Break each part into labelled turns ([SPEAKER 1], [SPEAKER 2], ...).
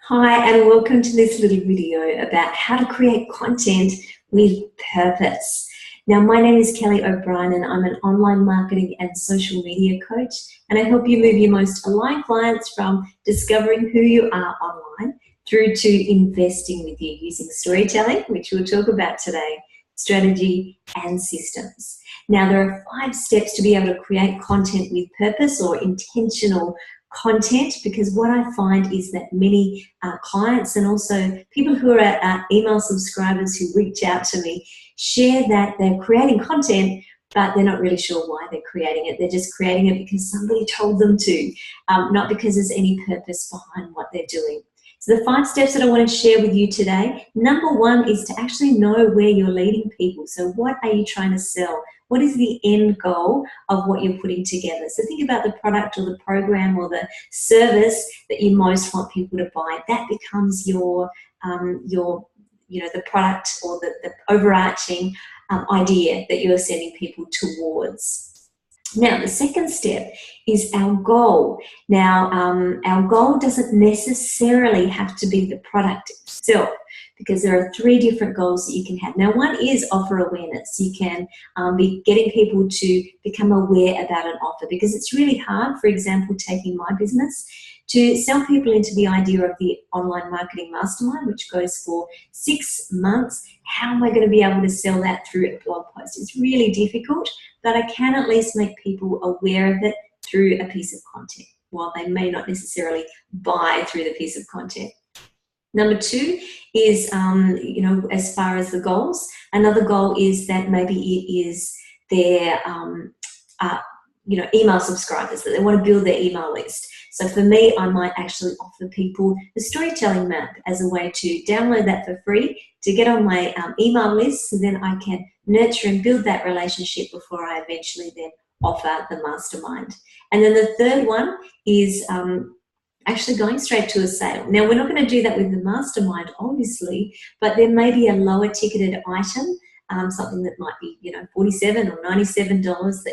[SPEAKER 1] Hi, and welcome to this little video about how to create content with purpose. Now, my name is Kelly O'Brien and I'm an online marketing and social media coach, and I help you move your most aligned clients from discovering who you are online through to investing with you using storytelling, which we'll talk about today, strategy and systems. Now, there are 5 steps to be able to create content with purpose or intentional content, because what I find is that many clients and also people who are email subscribers who reach out to me share that they're creating content, but they're not really sure why they're creating it. They're just creating it because somebody told them to, not because there's any purpose behind what they're doing. So the 5 steps that I want to share with you today, number 1 is to actually know where you're leading people. So what are you trying to sell? What is the end goal of what you're putting together? So think about the product or the program or the service that you most want people to buy. That becomes your the product or the overarching idea that you are sending people towards. Now, the second step is our goal. Now, our goal doesn't necessarily have to be the product itself, because there are 3 different goals that you can have. Now, one is offer awareness. You can be getting people to become aware about an offer, because it's really hard, for example, taking my business, to sell people into the idea of the online marketing mastermind, which goes for 6 months. How am I going to be able to sell that through a blog post? It's really difficult, but I can at least make people aware of it through a piece of content, while they may not necessarily buy through the piece of content. Number 2 is, as far as the goals, another goal is that maybe it is their, email subscribers, that they want to build their email list. So for me, I might actually offer people the storytelling map as a way to download that for free, to get on my email list, so then I can nurture and build that relationship before I eventually then offer the mastermind. And then the third one is actually going straight to a sale. Now, we're not going to do that with the mastermind, obviously, but there may be a lower ticketed item, something that might be, $47 or $97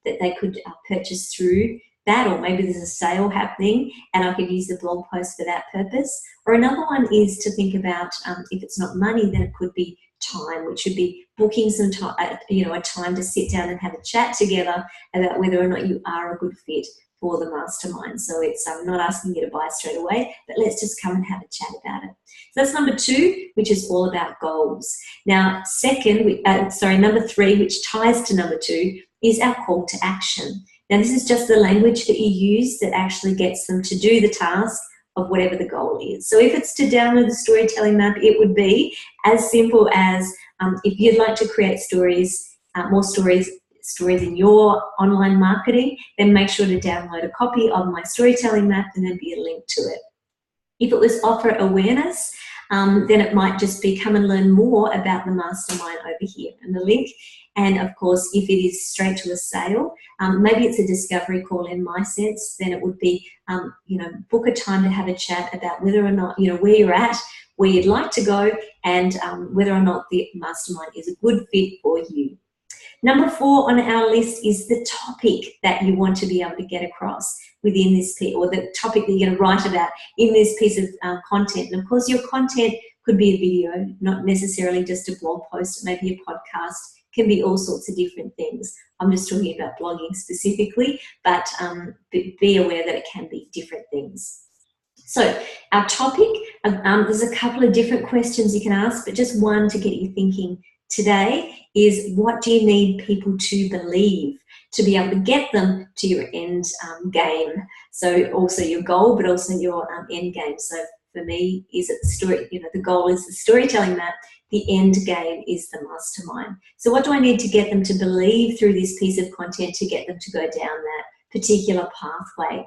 [SPEAKER 1] that they could purchase through that, or maybe there's a sale happening and I could use the blog post for that purpose. Or another one is to think about, if it's not money, then it could be time, which would be booking some time, a time to sit down and have a chat together about whether or not you are a good fit for the mastermind. So it's not asking you to buy straight away, but let's just come and have a chat about it. So that's number 2, which is all about goals. Now, number 3, which ties to number 2, is our call to action. Now, this is just the language that you use that actually gets them to do the task of whatever the goal is. So if it's to download the storytelling map, it would be as simple as, if you'd like to create stories, more stories in your online marketing, then make sure to download a copy of my storytelling map and then be a link to it. If it was offer awareness, then it might just be come and learn more about the mastermind over here and the link. And of course, if it is straight to a sale, maybe it's a discovery call in my sense, then it would be, book a time to have a chat about whether or not, where you're at, where you'd like to go, and whether or not the mastermind is a good fit for you. Number 4 on our list is the topic that you want to be able to get across within this piece, or the topic that you're going to write about in this piece of content. And of course, your content could be a video, not necessarily just a blog post, maybe a podcast, can be all sorts of different things. I'm just talking about blogging specifically, but be aware that it can be different things. So our topic, there's a couple of different questions you can ask, but just one to get you thinking today is, what do you need people to believe to be able to get them to your end game? So also your goal, but also your end game. So for me, is it the story? The goal is the storytelling map. The end game is the mastermind. So what do I need to get them to believe through this piece of content to get them to go down that particular pathway?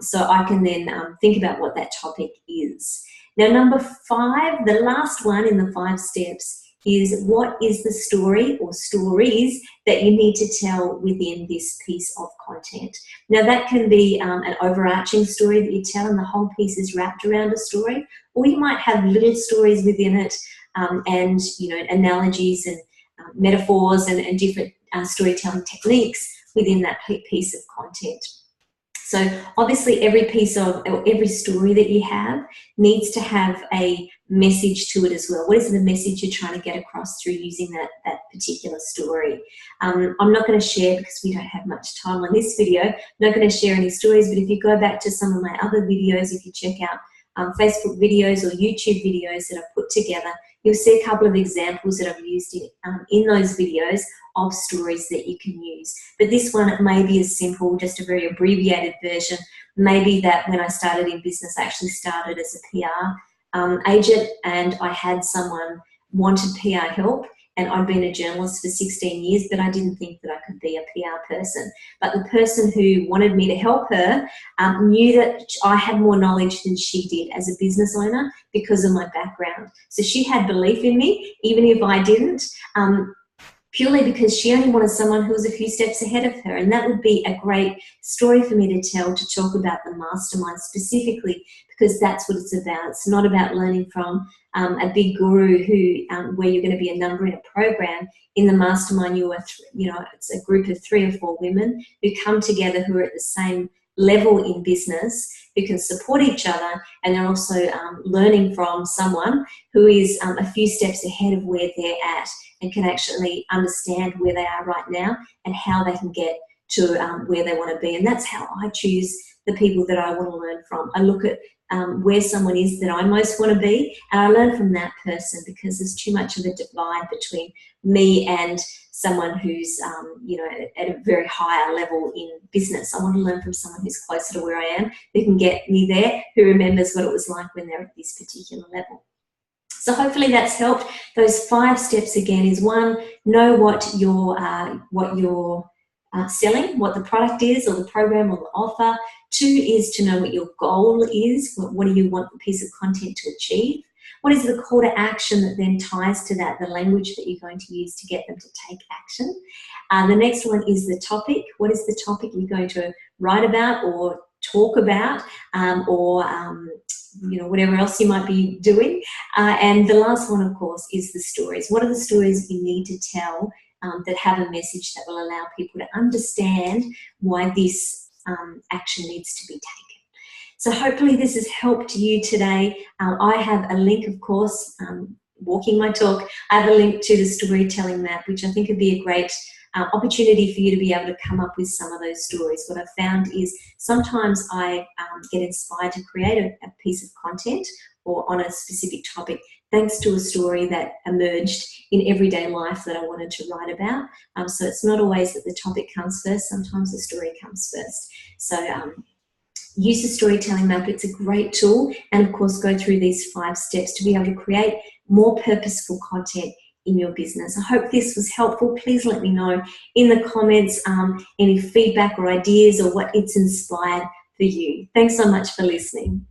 [SPEAKER 1] So I can then think about what that topic is. Now, number 5, the last one in the 5 steps, is what is the story or stories that you need to tell within this piece of content. Now, that can be an overarching story that you tell and the whole piece is wrapped around a story, or you might have little stories within it, and analogies and metaphors and different storytelling techniques within that piece of content. So obviously every piece of, or every story that you have needs to have a message to it as well. What is the message you're trying to get across through using that particular story? I'm not going to share, because we don't have much time on this video, I'm not going to share any stories, but if you go back to some of my other videos, if you check out Facebook videos or YouTube videos that I've put together, you'll see a couple of examples that I've used in those videos of stories that you can use. But this one, it may be as simple, just a very abbreviated version. Maybe that when I started in business, I actually started as a PR agent, and I had someone wanted PR help, and I'd been a journalist for 16 years, but I didn't think that I could be a PR person. But the person who wanted me to help her knew that I had more knowledge than she did as a business owner because of my background. So she had belief in me, even if I didn't, purely because she only wanted someone who was a few steps ahead of her. And that would be a great story for me to tell, to talk about the mastermind specifically, because that's what it's about. It's not about learning from a big guru who, where you're going to be a number in a program. In the mastermind, it's a group of 3 or 4 women who come together, who are at the same level in business, who can support each other, and they're also learning from someone who is a few steps ahead of where they're at, and can actually understand where they are right now and how they can get to where they want to be. And that's how I choose the people that I want to learn from. I look at where someone is that I most want to be, and I learn from that person, because there's too much of a divide between me and someone who's at a very higher level in business. I want to learn from someone who's closer to where I am, who can get me there, who remembers what it was like when they're at this particular level. So hopefully that's helped. Those 5 steps again is 1, know what you're selling, what the product is, or the program or the offer. 2 is to know what your goal is. What do you want the piece of content to achieve? What is the call to action that then ties to that, the language that you're going to use to get them to take action? The next one is the topic. What is the topic you're going to write about or talk about, whatever else you might be doing? And the last one, of course, is the stories. What are the stories you need to tell that have a message that will allow people to understand why this action needs to be taken? So hopefully this has helped you today. I have a link, of course, walking my talk, I have a link to the storytelling map, which I think would be a great opportunity for you to be able to come up with some of those stories. What I've found is sometimes I get inspired to create a piece of content or on a specific topic thanks to a story that emerged in everyday life that I wanted to write about. So it's not always that the topic comes first, sometimes the story comes first. So use the storytelling map, it's a great tool, and of course go through these 5 steps to be able to create more purposeful content in your business. I hope this was helpful. Please let me know in the comments any feedback or ideas or what it's inspired for you. Thanks so much for listening.